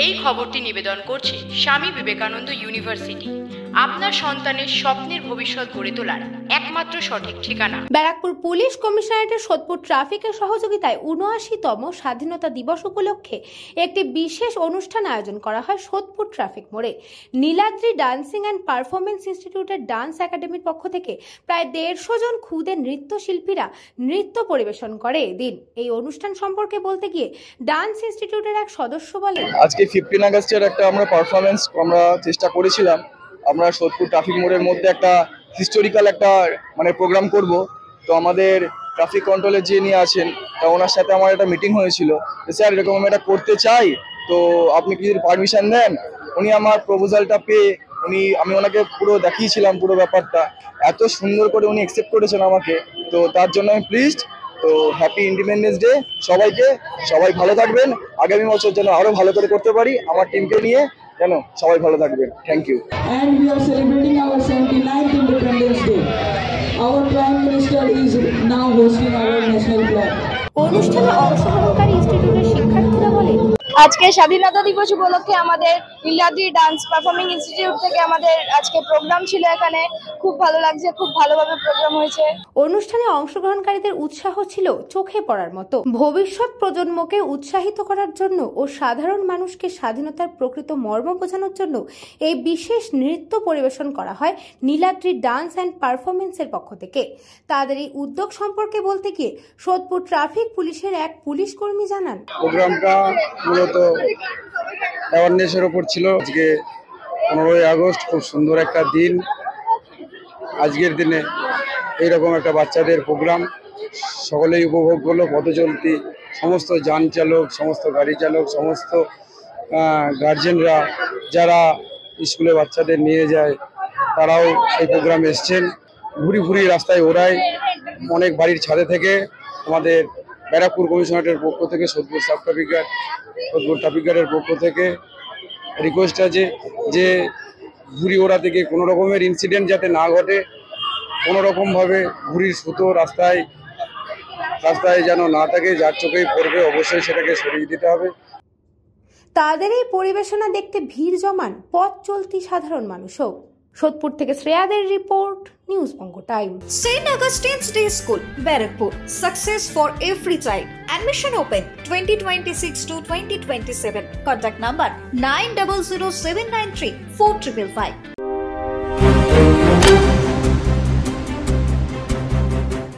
এই খবরটি নিবেদন করছে স্বামী বিবেকানন্দ ইউনিভার্সিটি, আপনার সন্তানের স্বপ্নের ভবিষ্যৎ গড়ে তোলার একমাত্র সঠিক ঠিকানা। ব্যারাকপুর পুলিশ কমিশনারেটের সোদপুর ট্রাফিকের সহযোগিতায় ৭৯তম স্বাধীনতা দিবস উপলক্ষে একটি বিশেষ অনুষ্ঠান আয়োজন করা হয় সোদপুর ট্রাফিক মোড়ে। নীলাদ্রি ডান্সিং অ্যান্ড পারফরমেন্স ইনস্টিটিউটের ডান্স একাডেমির পক্ষ থেকে প্রায় ১৫০ জন ক্ষুদে নৃত্যশিল্পীরা নৃত্য পরিবেশন করে। এদিন এই অনুষ্ঠান সম্পর্কে বলতে গিয়ে ডান্স ইনস্টিটিউটের এক সদস্য বলেন, আজকে 15 আগস্টের একটা আমরা পারফরমেন্স চেষ্টা করেছিলাম। আমরা সোদপুর ট্রাফিক মোড়ের মধ্যে একটা হিস্টোরিক্যাল একটা প্রোগ্রাম করব। তো আমাদের ট্রাফিক কন্ট্রোলে যে নিয়ে আছেন, তা ওনার সাথে আমার একটা মিটিং হয়েছিল, স্যার এরকম আমি এটা করতে চাই, তো আপনি কি পারমিশন দেন। উনি আমার প্রপোজালটা পেয়ে আমি ওনাকে পুরো দেখিয়েছিলাম পুরো ব্যাপারটা, এত সুন্দর করে উনি অ্যাকসেপ্ট করেছেন আমাকে, তো তার জন্য আমি প্লিজড। তো হ্যাপি ইন্ডিপেন্ডেন্স ডে সবাইকে, সবাই ভালো থাকবেন, আগামী বছর যেন আরো ভালো করে করতে পারি আমার টিমকে নিয়ে, যেন সবাই ভালো থাকবেন। Thank you. And we are celebrating our 79th Independence Day. Our Prime Minister is now hosting our national flag. অনুষ্ঠানে অংশগ্রহণকারী ইনস্টিটিউটের শিক্ষার্থীরা বলেন, আজকে স্বাধীনতা দিবস উপলক্ষে আমাদের নীলাদ্রি ডান্স পারফর্মিং ইনস্টিটিউট থেকে আমাদের আজকে প্রোগ্রাম ছিল। এখানে খুব ভালো লাগছে, খুব ভালোভাবে প্রোগ্রাম হয়েছে। অনুষ্ঠানে অংশগ্রহণকারীদের উৎসাহ ছিল চোখে পড়ার মতো। ভবিষ্যৎ প্রজন্মকে উৎসাহিত করার জন্য ও সাধারণ মানুষকে স্বাধীনতার প্রকৃত মর্ম বোঝানোর জন্য এই বিশেষ নৃত্য পরিবেশন করা হয় নীলাদ্রি ডান্স অ্যান্ড পারফরমেন্সের পক্ষ থেকে। তাদের এই উদ্যোগ সম্পর্কে বলতে গিয়ে সোদপুর ট্রাফিক পুলিশের এক পুলিশ কর্মী জানান, প্রোগ্রামটা মূলত অ্যাওয়ারনেসের ওপর ছিল। আজকে 15ই আগস্ট খুব সুন্দর একটা দিন। আজকের দিনে এইরকম একটা বাচ্চাদের প্রোগ্রাম সকলেই উপভোগ করলো। পথচলতি সমস্ত যান চালক, সমস্ত গাড়ি চালক, সমস্ত গার্জেনরা যারা স্কুলে বাচ্চাদের নিয়ে যায়, তারাও এই প্রোগ্রামে এসছেন। ঘুরি ঘুরি রাস্তায় ওড়ায় অনেক বাড়ির ছাদে থেকে। আমাদের ব্যারাকপুর কমিশনারেটের পক্ষ থেকে, সোদপুর ট্রাফিক গার্ডের পক্ষ থেকে রিকোয়েস্ট আছে যে ঘুড়ি ওড়া থেকে কোনো রকমের ইনসিডেন্ট যাতে না ঘটে, কোনো রকমভাবে ঘুড়ির সুতো রাস্তায় যেন না থাকে, যার চোখেই পড়বে অবশ্যই সেটাকে সরিয়ে দিতে হবে। তাদের এই পরিবেশনা দেখতে ভিড় জমান পথ চলতি সাধারণ মানুষও। সোদপুর থেকে শ্রেয়াদের report, news Banga time. St. Augustine's Day School, Barakpur. Success for every child. Admission open 2026 to 2027. Contact number 900793 4555.